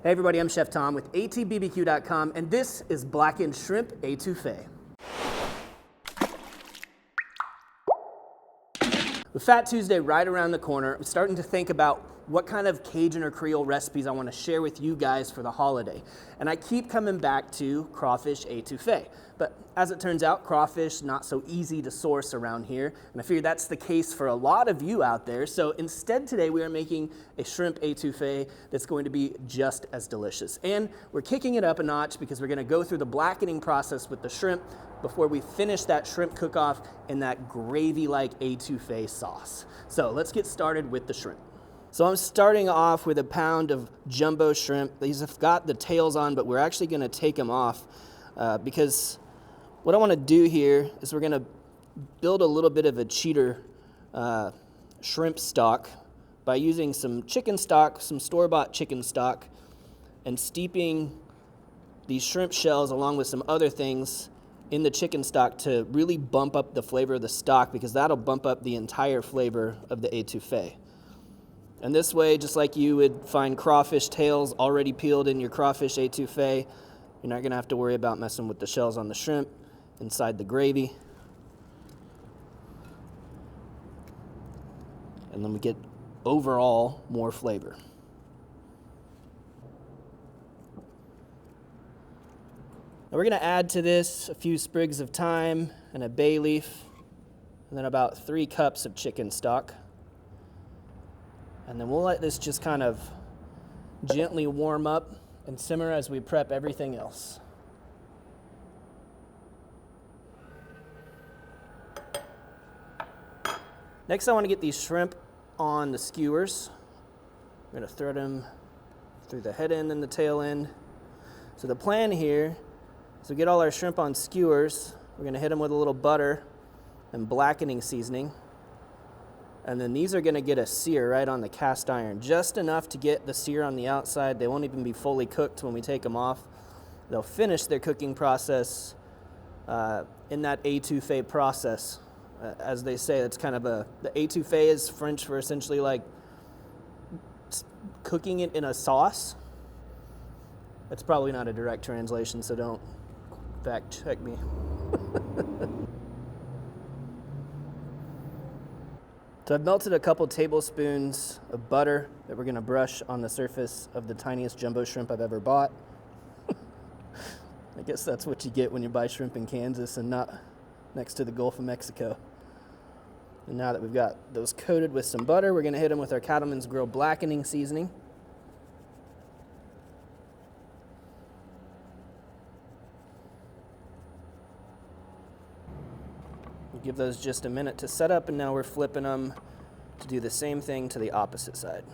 Hey everybody, I'm Chef Tom with atbbq.com, and this is Blackened Shrimp Étouffée. With Fat Tuesday right around the corner, I'm starting to think about what kind of Cajun or Creole recipes I want to share with you guys for the holiday. And I keep coming back to crawfish étouffée. But as it turns out, crawfish not so easy to source around here. And I figure that's the case for a lot of you out there. So instead today we are making a shrimp étouffée that's going to be just as delicious. And we're kicking it up a notch because we're going to go through the blackening process with the shrimp before we finish that shrimp cook-off in that gravy-like étouffée sauce. So let's get started with the shrimp. So I'm starting off with a pound of jumbo shrimp. These have got the tails on, but we're actually going to take them off because what I want to do here is we're going to build a little bit of a cheater shrimp stock by using some chicken stock, some store-bought chicken stock, and steeping these shrimp shells along with some other things in the chicken stock to really bump up the flavor of the stock, because that'll bump up the entire flavor of the étouffée. And this way, just like you would find crawfish tails already peeled in your crawfish étouffée, you're not going to have to worry about messing with the shells on the shrimp inside the gravy. And then we get overall more flavor. Now we're going to add to this a few sprigs of thyme and a bay leaf, and then about 3 cups of chicken stock. And then we'll let this just kind of gently warm up and simmer as we prep everything else. Next, I want to get these shrimp on the skewers. I'm going to thread them through the head end and the tail end. So the plan here is we get all our shrimp on skewers. We're going to hit them with a little butter and blackening seasoning. And then these are going to get a sear right on the cast iron, just enough to get the sear on the outside. They won't even be fully cooked when we take them off. They'll finish their cooking process in that étouffée process. As they say, it's kind of the étouffée is French for essentially like cooking it in a sauce. That's probably not a direct translation, so don't fact check me. So I've melted a couple tablespoons of butter that we're going to brush on the surface of the tiniest jumbo shrimp I've ever bought. I guess that's what you get when you buy shrimp in Kansas and not next to the Gulf of Mexico. And now that we've got those coated with some butter, we're going to hit them with our Cattleman's Grill blackening seasoning. Give those just a minute to set up, and now we're flipping them to do the same thing to the opposite side.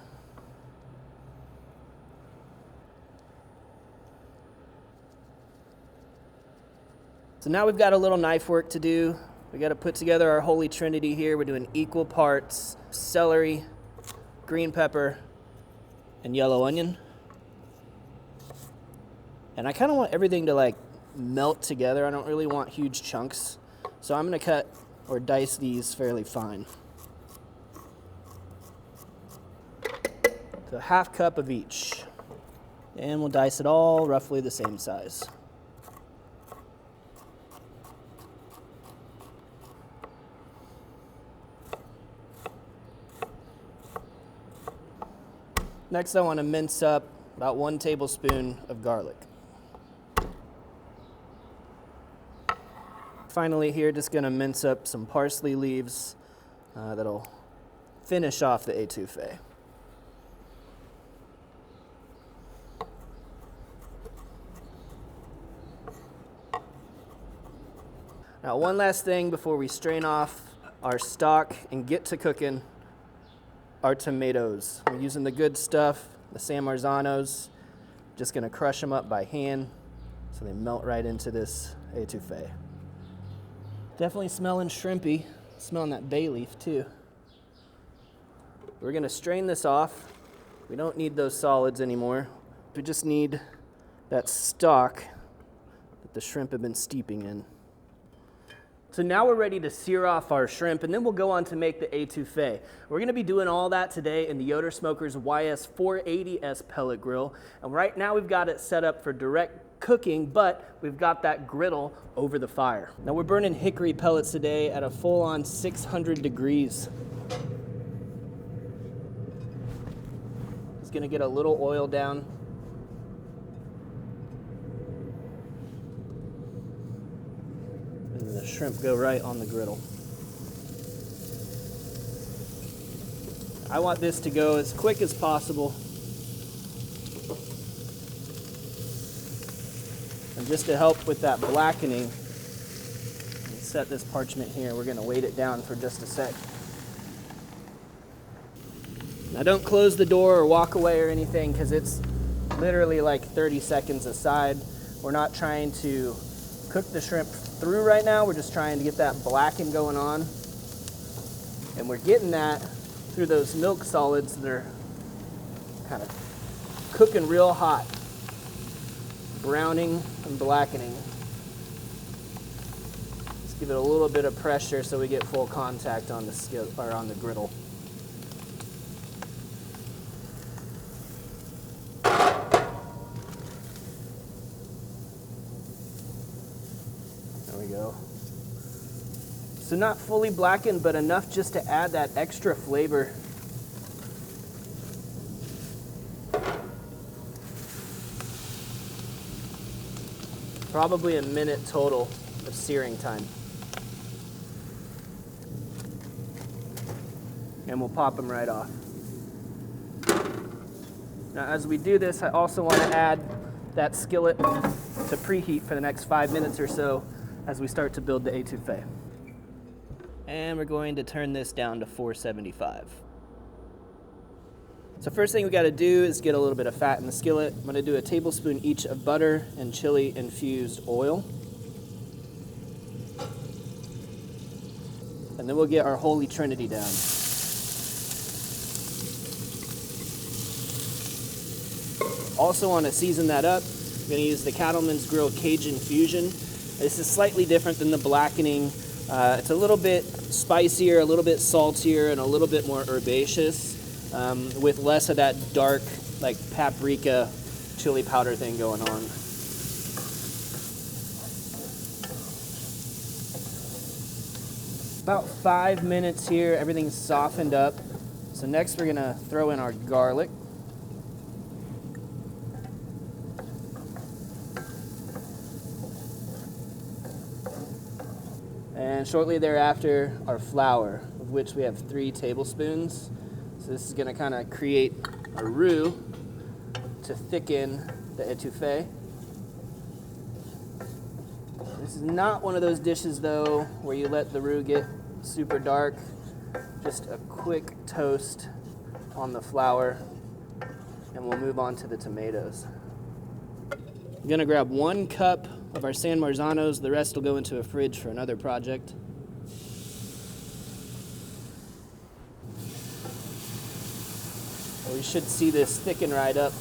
So now we've got a little knife work to do. We got to put together our holy trinity here. We're doing equal parts celery, green pepper, and yellow onion. And I kind of want everything to like melt together. I don't really want huge chunks. So I'm going to cut or dice these fairly fine. So 1/2 cup of each. And we'll dice it all roughly the same size. Next, I want to mince up about 1 tablespoon of garlic. Finally here, just going to mince up some parsley leaves that'll finish off the étouffée. Now one last thing before we strain off our stock and get to cooking our tomatoes. We're using the good stuff, the San Marzanos. Just going to crush them up by hand so they melt right into this étouffée. Definitely smelling shrimpy. Smelling that bay leaf too. We're going to strain this off. We don't need those solids anymore. We just need that stock that the shrimp have been steeping in. So now we're ready to sear off our shrimp, and then we'll go on to make the etouffee. We're gonna be doing all that today in the Yoder Smokers YS480S pellet grill. And right now we've got it set up for direct cooking, but we've got that griddle over the fire. Now we're burning hickory pellets today at a full-on 600 degrees. It's gonna get a little oil down. And the shrimp go right on the griddle. I want this to go as quick as possible. And just to help with that blackening, set this parchment here. We're gonna weight it down for just a sec. Now don't close the door or walk away or anything, because it's literally like 30 seconds aside. We're not trying to cook the shrimp through right now. We're just trying to get that blacken going on. And we're getting that through those milk solids that are kind of cooking real hot. Browning and blackening. Let's give it a little bit of pressure so we get full contact on the skillet or on the griddle. There we go. So not fully blackened, but enough just to add that extra flavor. Probably a minute total of searing time. And we'll pop them right off. Now as we do this, I also want to add that skillet to preheat for the next 5 minutes or so as we start to build the etouffee. And we're going to turn this down to 475. So first thing we got to do is get a little bit of fat in the skillet. I'm going to do a tablespoon each of butter and chili infused oil. And then we'll get our holy Trinity down. Also want to season that up. I'm going to use the Cattleman's Grill Cajun Fusion. This is slightly different than the blackening. It's a little bit spicier, a little bit saltier, and a little bit more herbaceous, with less of that dark, like paprika chili powder thing going on. About 5 minutes here, everything's softened up. So next we're gonna throw in our garlic. And shortly thereafter, our flour, of which we have 3 tablespoons. So this is gonna kind of create a roux to thicken the etouffee. This is not one of those dishes though, where you let the roux get super dark. Just a quick toast on the flour, and we'll move on to the tomatoes. I'm gonna grab 1 cup of our San Marzanos. The rest will go into a fridge for another project. We should see this thicken right up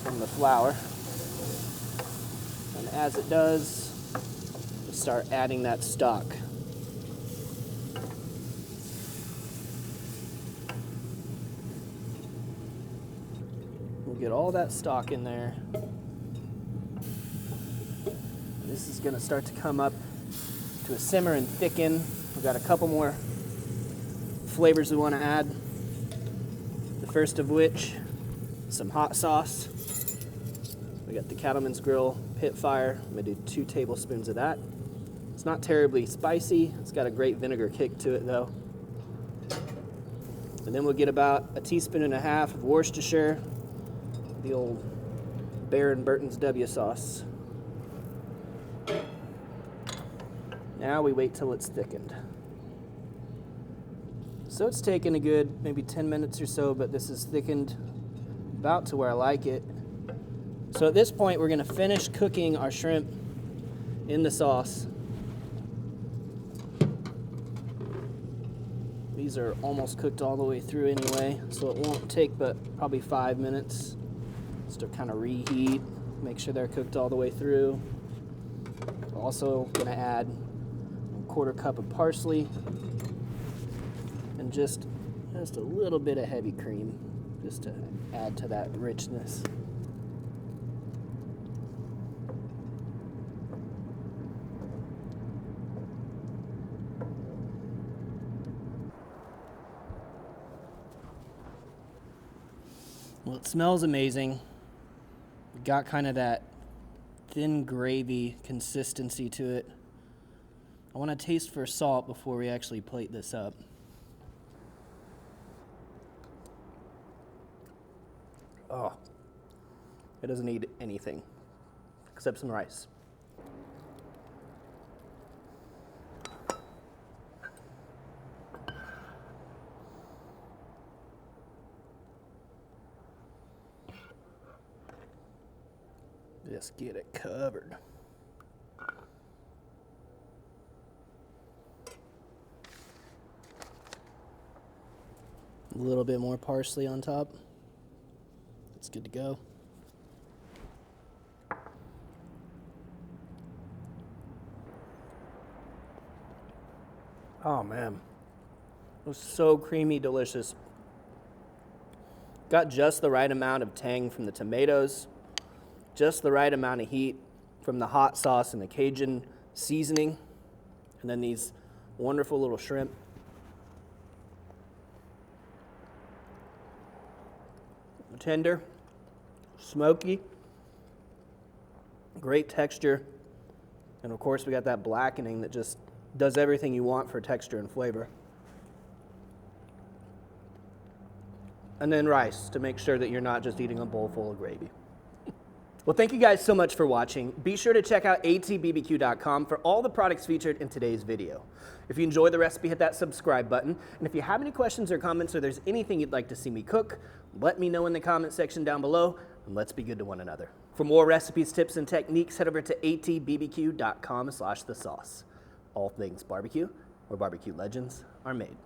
from the flour. And as it does, we'll start adding that stock. We'll get all that stock in there. This is going to start to come up to a simmer and thicken. We've got a couple more flavors we want to add. The first of which, some hot sauce. We got the Cattleman's Grill Pit Fire. I'm going to do 2 tablespoons of that. It's not terribly spicy. It's got a great vinegar kick to it though. And then we'll get about 1.5 teaspoons of Worcestershire, the old Baron Burton's W sauce. Now we wait till it's thickened. So it's taken a good maybe 10 minutes or so, but this is thickened about to where I like it. So at this point, we're going to finish cooking our shrimp in the sauce. These are almost cooked all the way through anyway, so it won't take but probably 5 minutes just to kind of reheat, make sure they're cooked all the way through. Also going to add 1/4 cup of parsley, and just a little bit of heavy cream, just to add to that richness. Well, it smells amazing. Got kind of that thin gravy consistency to it. I want to taste for salt before we actually plate this up. Oh, it doesn't need anything except some rice. Just get it covered. A little bit more parsley on top. It's good to go. Oh man, it was so creamy, delicious. Got just the right amount of tang from the tomatoes, just the right amount of heat from the hot sauce and the Cajun seasoning, and then these wonderful little shrimp. Tender, smoky, great texture, and of course we got that blackening that just does everything you want for texture and flavor. And then rice to make sure that you're not just eating a bowl full of gravy. Well, thank you guys so much for watching. Be sure to check out atbbq.com for all the products featured in today's video. If you enjoyed the recipe, hit that subscribe button. And if you have any questions or comments, or there's anything you'd like to see me cook, let me know in the comment section down below, and let's be good to one another. For more recipes, tips, and techniques, head over to atbbq.com/thesauce. All things barbecue, where barbecue legends are made.